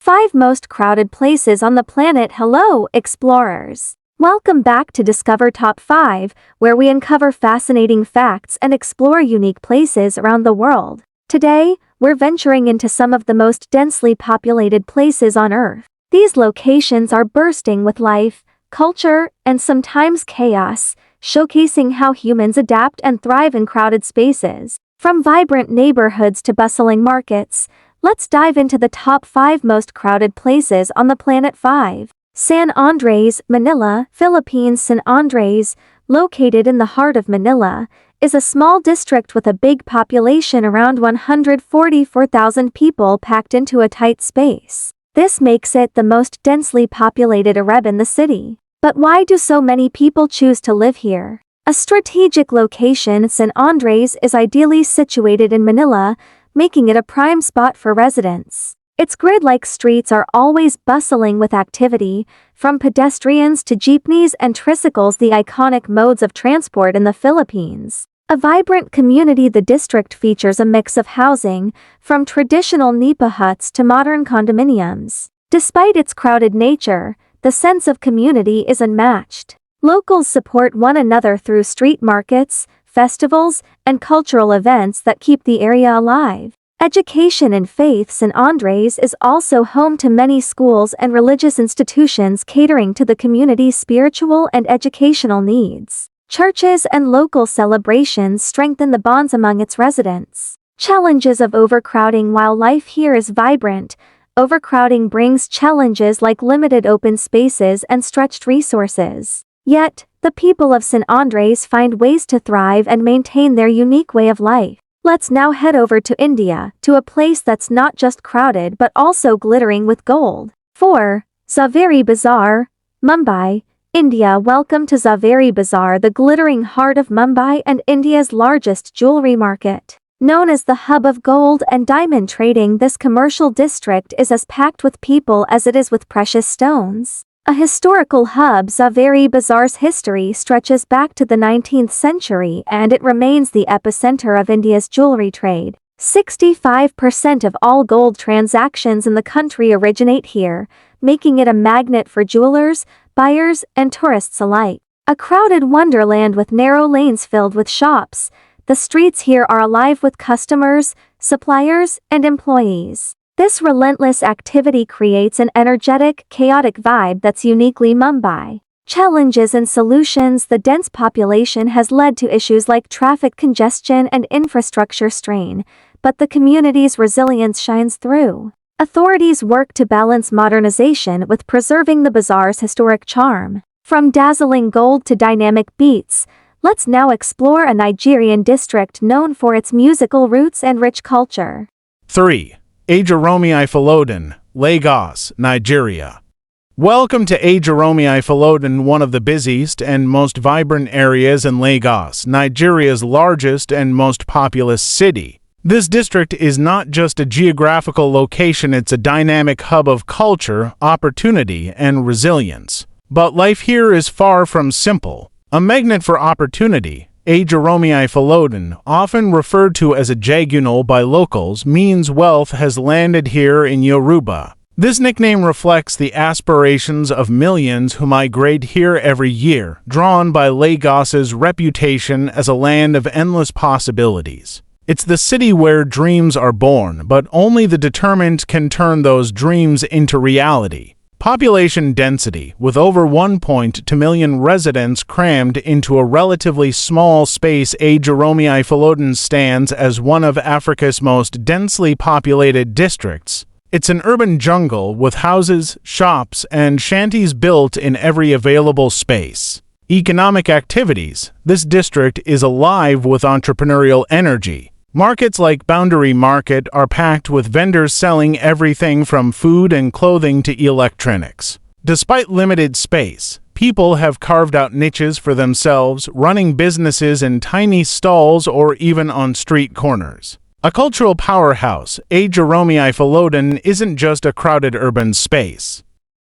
5 most crowded places on the planet. Hello, explorers. Welcome back to Discover Top 5, where we uncover fascinating facts and explore unique places around the world. Today, we're venturing into some of the most densely populated places on Earth. These locations are bursting with life, culture, and sometimes chaos, showcasing how humans adapt and thrive in crowded spaces. From vibrant neighborhoods to bustling markets, let's dive into the top 5 most crowded places on the planet. 5. San Andres, Manila, Philippines. San Andres, located in the heart of Manila, is a small district with a big population, around 144,000 people packed into a tight space. This makes it the most densely populated area in the city. But why do so many people choose to live here? A strategic location, San Andres is ideally situated in Manila, making it a prime spot for residents. Its grid-like streets are always bustling with activity, from pedestrians to jeepneys and tricycles, the iconic modes of transport in the Philippines. A vibrant community, the district features a mix of housing, from traditional nipa huts to modern condominiums. Despite its crowded nature, the sense of community is unmatched. Locals support one another through street markets, festivals, and cultural events that keep the area alive. Education and faith. San Andres is also home to many schools and religious institutions catering to the community's spiritual and educational needs. Churches and local celebrations strengthen the bonds among its residents. Challenges of overcrowding. While life here is vibrant, overcrowding brings challenges like limited open spaces and stretched resources. Yet, the people of San Andres find ways to thrive and maintain their unique way of life. Let's now head over to India, to a place that's not just crowded but also glittering with gold. 4. Zaveri Bazaar, Mumbai, India. Welcome to Zaveri Bazaar, the glittering heart of Mumbai and India's largest jewelry market. Known as the hub of gold and diamond trading, this commercial district is as packed with people as it is with precious stones. A historical hub, Zaveri Bazaar's history stretches back to the 19th century and it remains the epicenter of India's jewelry trade. 65% of all gold transactions in the country originate here, making it a magnet for jewelers, buyers, and tourists alike. A crowded wonderland with narrow lanes filled with shops, the streets here are alive with customers, suppliers, and employees. This relentless activity creates an energetic, chaotic vibe that's uniquely Mumbai. Challenges and solutions. The dense population has led to issues like traffic congestion and infrastructure strain, but the community's resilience shines through. Authorities work to balance modernization with preserving the bazaar's historic charm. From dazzling gold to dynamic beats, let's now explore a Nigerian district known for its musical roots and rich culture. 3. Ajeromi-Ifelodun, Lagos, Nigeria. Welcome to Ajeromi-Ifelodun, one of the busiest and most vibrant areas in Lagos, Nigeria's largest and most populous city. This district is not just a geographical location, it's a dynamic hub of culture, opportunity, and resilience. But life here is far from simple. A magnet for opportunity, Ajeromi-Ifelodun, often referred to as a Jagunal by locals, means wealth has landed here in Yoruba. This nickname reflects the aspirations of millions who migrate here every year, drawn by Lagos's reputation as a land of endless possibilities. It's the city where dreams are born, but only the determined can turn those dreams into reality. Population density, with over 1.2 million residents crammed into a relatively small space, Ajeromi-Ifelodun stands as one of Africa's most densely populated districts. It's an urban jungle with houses, shops, and shanties built in every available space. Economic activities. This district is alive with entrepreneurial energy. Markets like Boundary Market are packed with vendors selling everything from food and clothing to electronics. Despite limited space, people have carved out niches for themselves, running businesses in tiny stalls or even on street corners. A cultural powerhouse, Ajeromi-Ifelodun isn't just a crowded urban space.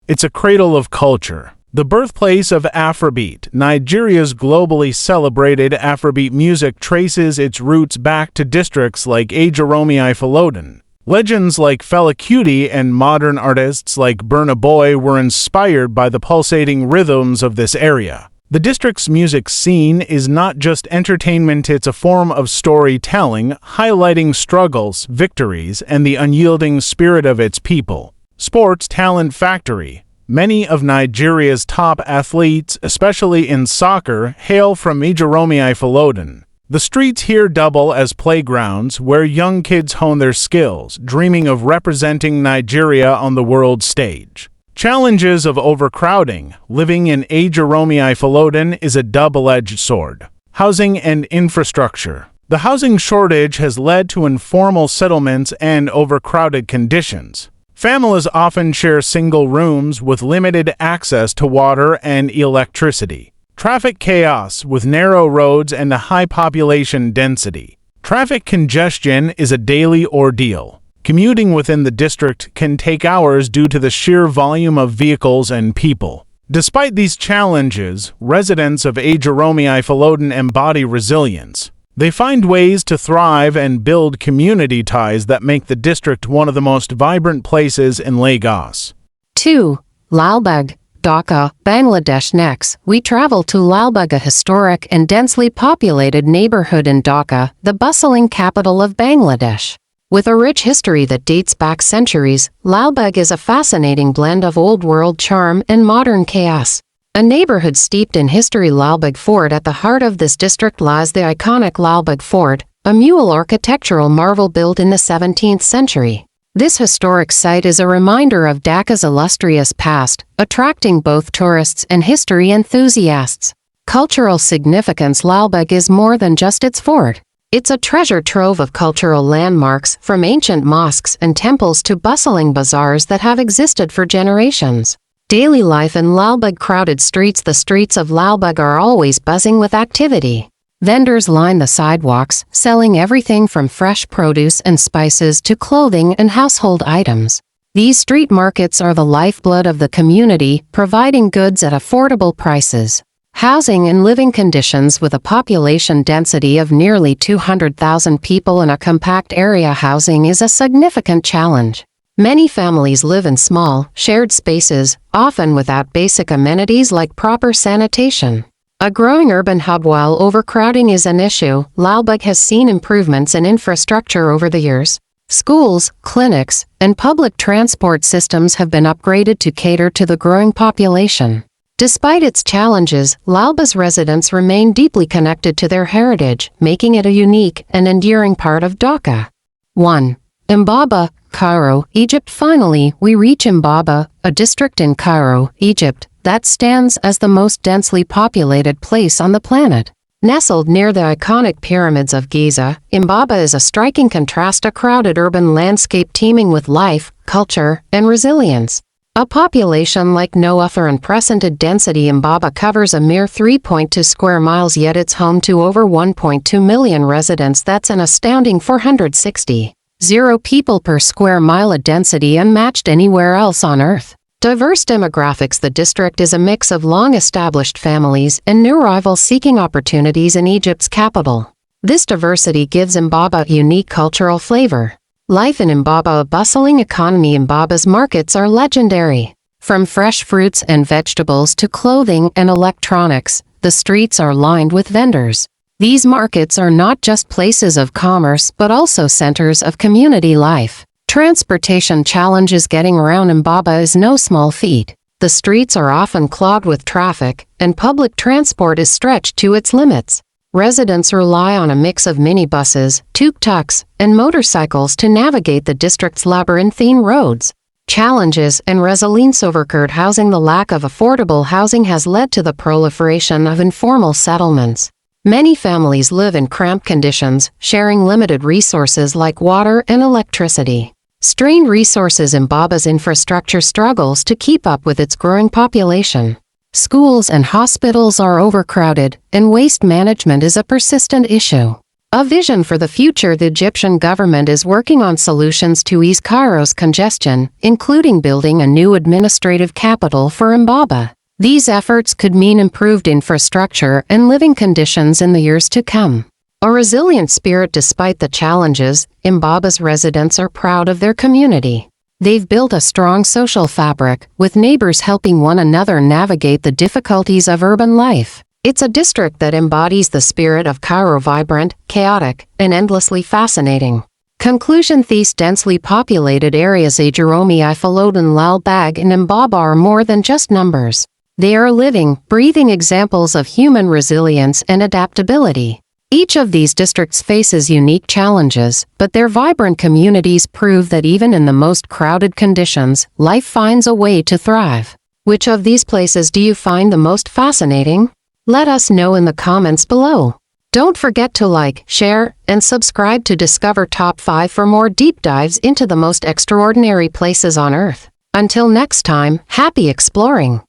It's a cradle of culture. The birthplace of Afrobeat, Nigeria's globally celebrated Afrobeat music traces its roots back to districts like Ajeromi-Ifelodun. Legends like Fela Kuti and modern artists like Burna Boy were inspired by the pulsating rhythms of this area. The district's music scene is not just entertainment, it's a form of storytelling, highlighting struggles, victories, and the unyielding spirit of its people. Sports Talent Factory. Many of Nigeria's top athletes, especially in soccer, hail from Ajeromi-Ifelodun. The streets here double as playgrounds where young kids hone their skills, dreaming of representing Nigeria on the world stage. Challenges of overcrowding. Living in Ajeromi-Ifelodun is a double-edged sword. Housing and infrastructure. The housing shortage has led to informal settlements and overcrowded conditions. Families often share single rooms with limited access to water and electricity. Traffic chaos with narrow roads and a high population density. Traffic congestion is a daily ordeal. Commuting within the district can take hours due to the sheer volume of vehicles and people. Despite these challenges, residents of Ajeromi-Ifelodun embody resilience. They find ways to thrive and build community ties that make the district one of the most vibrant places in Lagos. 2. Lalbagh, Dhaka, Bangladesh. Next, we travel to Lalbagh, a historic and densely populated neighborhood in Dhaka, the bustling capital of Bangladesh. With a rich history that dates back centuries, Lalbagh is a fascinating blend of old-world charm and modern chaos. A neighborhood steeped in history. Lalbagh Fort. At the heart of this district lies the iconic Lalbagh Fort, a mural architectural marvel built in the 17th century. This historic site is a reminder of Dhaka's illustrious past, attracting both tourists and history enthusiasts. Cultural significance. Lalbagh is more than just its fort. It's a treasure trove of cultural landmarks, from ancient mosques and temples to bustling bazaars that have existed for generations. Daily life in Lalbagh. Crowded streets. The streets of Lalbagh are always buzzing with activity. Vendors line the sidewalks, selling everything from fresh produce and spices to clothing and household items. These street markets are the lifeblood of the community, providing goods at affordable prices. Housing and living conditions. With a population density of nearly 200,000 people in a compact area, housing is a significant challenge. Many families live in small, shared spaces, often without basic amenities like proper sanitation. A growing urban hub. While overcrowding is an issue, Lalbagh has seen improvements in infrastructure over the years. Schools, clinics, and public transport systems have been upgraded to cater to the growing population. Despite its challenges, Lalbagh's residents remain deeply connected to their heritage, making it a unique and enduring part of Dhaka. 1. Imbaba, Cairo, Egypt. Finally, we reach Imbaba, a district in Cairo, Egypt, that stands as the most densely populated place on the planet. Nestled near the iconic pyramids of Giza, Imbaba is a striking contrast, a crowded urban landscape teeming with life, culture, and resilience. A population like no other. Unprecedented density. Imbaba covers a mere 3.2 square miles, yet it's home to over 1.2 million residents. That's an astounding 460. 0 people per square mile, a density unmatched anywhere else on Earth. Diverse demographics. The district is a mix of long-established families and new arrivals seeking opportunities in Egypt's capital. This diversity gives Imbaba a unique cultural flavor. Life in Imbaba. A bustling economy. Imbaba's markets are legendary. From fresh fruits and vegetables to clothing and electronics, the streets are lined with vendors. These markets are not just places of commerce but also centers of community life. Transportation challenges. Getting around Imbaba is no small feat. The streets are often clogged with traffic, and public transport is stretched to its limits. Residents rely on a mix of minibuses, tuk-tuks, and motorcycles to navigate the district's labyrinthine roads. Challenges and resilience. Overcrowded housing. The lack of affordable housing has led to the proliferation of informal settlements. Many families live in cramped conditions, sharing limited resources like water and electricity. Strained resources. Imbaba's infrastructure struggles to keep up with its growing population. Schools and hospitals are overcrowded, and waste management is a persistent issue. A vision for the future. The Egyptian government is working on solutions to ease Cairo's congestion, including building a new administrative capital for Imbaba. These efforts could mean improved infrastructure and living conditions in the years to come. A resilient spirit despite the challenges, Imbaba's residents are proud of their community. They've built a strong social fabric, with neighbors helping one another navigate the difficulties of urban life. It's a district that embodies the spirit of Cairo, vibrant, chaotic, and endlessly fascinating. Conclusion: these densely populated areas Ajeromi-Ifelodun, Lalbagh, and Imbaba are more than just numbers. They are living, breathing examples of human resilience and adaptability. Each of these districts faces unique challenges, but their vibrant communities prove that even in the most crowded conditions, life finds a way to thrive. Which of these places do you find the most fascinating? Let us know in the comments below. Don't forget to like, share, and subscribe to Discover Top 5 for more deep dives into the most extraordinary places on Earth. Until next time, happy exploring!